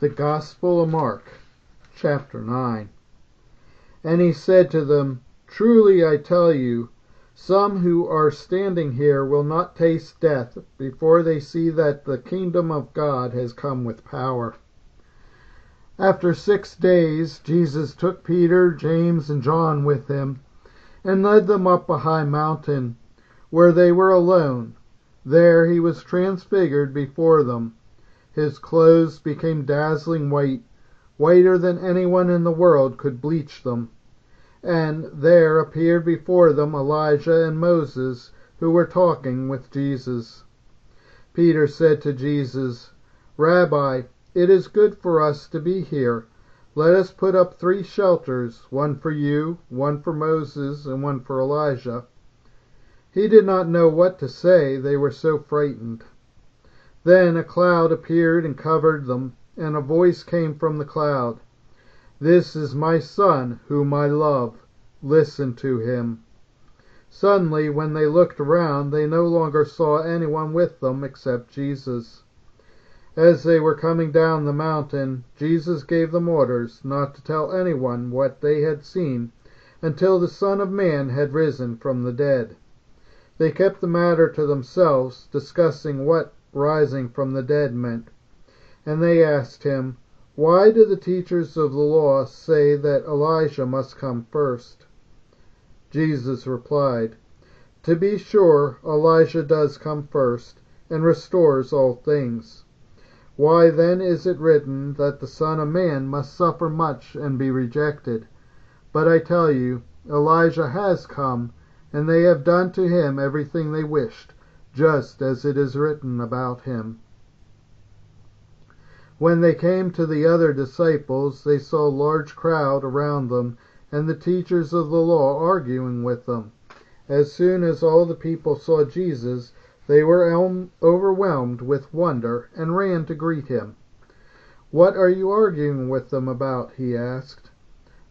The Gospel of Mark, chapter 9. And he said to them, Truly I tell you, some who are standing here will not taste death before they see that the kingdom of God has come with power. After 6 days, Jesus took Peter, James, and John with him, and led them up a high mountain, where they were alone. There he was transfigured before them. His clothes became dazzling white, whiter than anyone in the world could bleach them. And there appeared before them Elijah and Moses, who were talking with Jesus. Peter said to Jesus, Rabbi, it is good for us to be here. Let us put up 3 shelters, one for you, one for Moses, and one for Elijah. He did not know what to say, they were so frightened. Then a cloud appeared and covered them, and a voice came from the cloud. This is my Son, whom I love. Listen to him. Suddenly, when they looked around, they no longer saw anyone with them except Jesus. As they were coming down the mountain, Jesus gave them orders not to tell anyone what they had seen until the Son of Man had risen from the dead. They kept the matter to themselves, discussing what rising from the dead meant. And they asked him, Why do the teachers of the law say that Elijah must come first? Jesus replied, To be sure, Elijah does come first, and restores all things. Why then is it written that the Son of Man must suffer much and be rejected? But I tell you, Elijah has come, and they have done to him everything they wished, just as it is written about him. When they came to the other disciples, they saw a large crowd around them, and the teachers of the law arguing with them. As soon as all the people saw Jesus, they were overwhelmed with wonder and ran to greet him. What are you arguing with them about? He asked.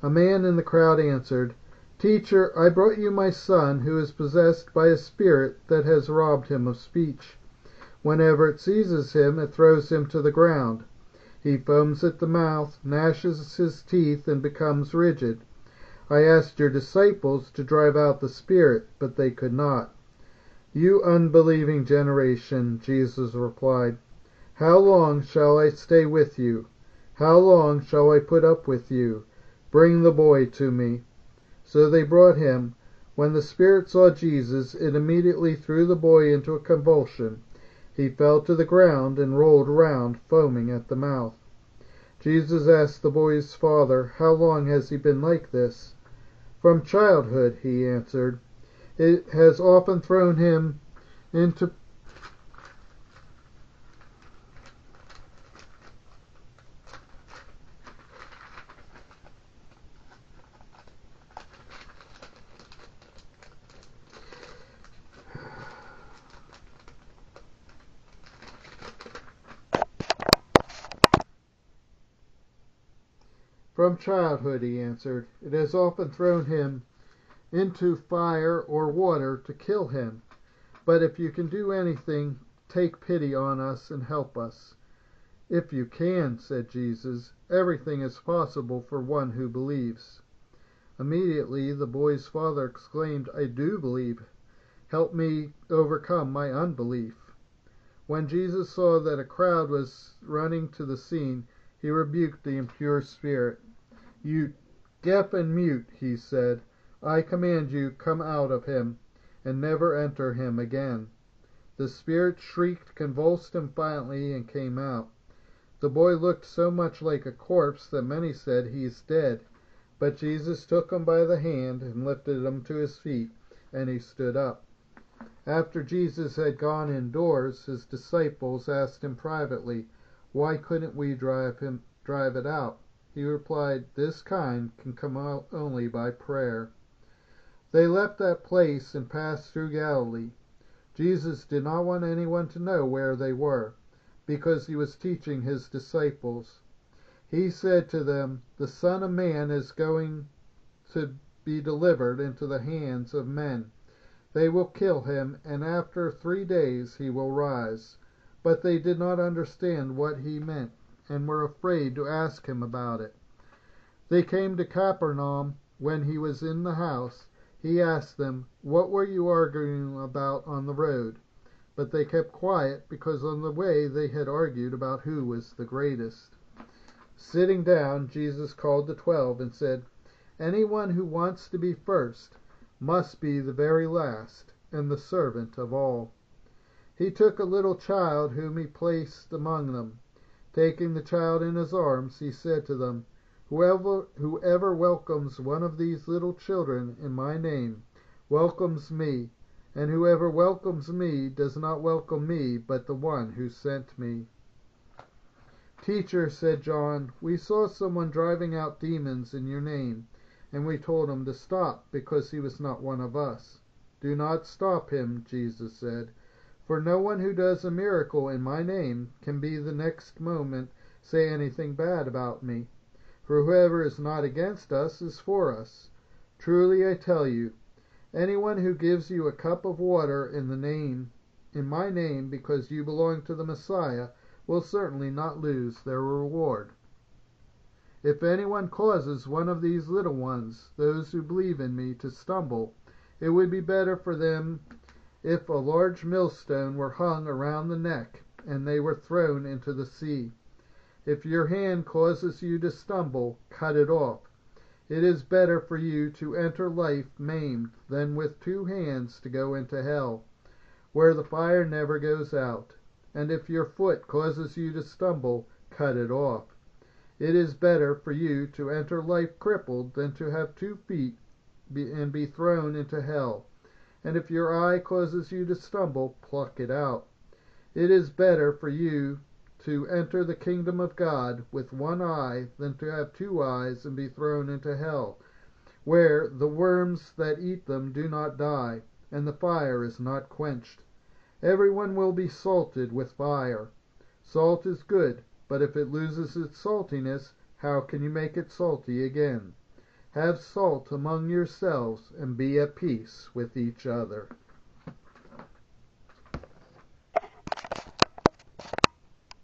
A man in the crowd answered, Teacher, I brought you my son, who is possessed by a spirit that has robbed him of speech. Whenever it seizes him, it throws him to the ground. He foams at the mouth, gnashes his teeth, and becomes rigid. I asked your disciples to drive out the spirit, but they could not. You unbelieving generation, Jesus replied, how long shall I stay with you? How long shall I put up with you? Bring the boy to me. So they brought him. When the spirit saw Jesus, it immediately threw the boy into a convulsion. He fell to the ground and rolled around, foaming at the mouth. Jesus asked the boy's father, How long has he been like this? From childhood, he answered. It has often thrown him into From childhood, he answered. It has often thrown him into fire or water to kill him. But if you can do anything, take pity on us and help us. If you can, said Jesus, everything is possible for one who believes. Immediately the boy's father exclaimed, I do believe. Help me overcome my unbelief. When Jesus saw that a crowd was running to the scene, he rebuked the impure spirit. You deaf and mute, he said, I command you, come out of him, and never enter him again. The spirit shrieked, convulsed him violently, and came out. The boy looked so much like a corpse that many said, He is dead. But Jesus took him by the hand and lifted him to his feet, and he stood up. After Jesus had gone indoors, his disciples asked him privately, Why couldn't we drive it out? He replied, This kind can come out only by prayer. They left that place and passed through Galilee. Jesus did not want anyone to know where they were, because he was teaching his disciples. He said to them, The Son of Man is going to be delivered into the hands of men. They will kill him, and after 3 days he will rise. But they did not understand what he meant. and were afraid to ask him about it. They came to Capernaum. When he was in the house, he asked them, "What were you arguing about on the road?" But they kept quiet, because on the way they had argued about who was the greatest. Sitting down, Jesus called the 12 and said, "Anyone who wants to be first must be the very last and the servant of all." He took a little child whom he placed among them. Taking the child in his arms, he said to them, Whoever welcomes one of these little children in my name welcomes me, and whoever welcomes me does not welcome me, but the one who sent me." "Teacher," said John, "we saw someone driving out demons in your name, and we told him to stop, because he was not one of us." "Do not stop him," Jesus said, "for no one who does a miracle in my name can the next moment say anything bad about me. For whoever is not against us is for us. Truly I tell you, anyone who gives you a cup of water in my name, because you belong to the Messiah, will certainly not lose their reward. If anyone causes one of these little ones, those who believe in me, to stumble, it would be better for them if a large millstone were hung around the neck and they were thrown into the sea. If your hand causes you to stumble, cut it off. It is better for you to enter life maimed than with 2 hands to go into hell, where the fire never goes out. And if your foot causes you to stumble, cut it off. It is better for you to enter life crippled than to have 2 feet and be thrown into hell. And if your eye causes you to stumble, pluck it out. It is better for you to enter the kingdom of God with 1 eye than to have 2 eyes and be thrown into hell, where the worms that eat them do not die, and the fire is not quenched. Everyone will be salted with fire. Salt is good, but if it loses its saltiness, how can you make it salty again? Have salt among yourselves, and be at peace with each other."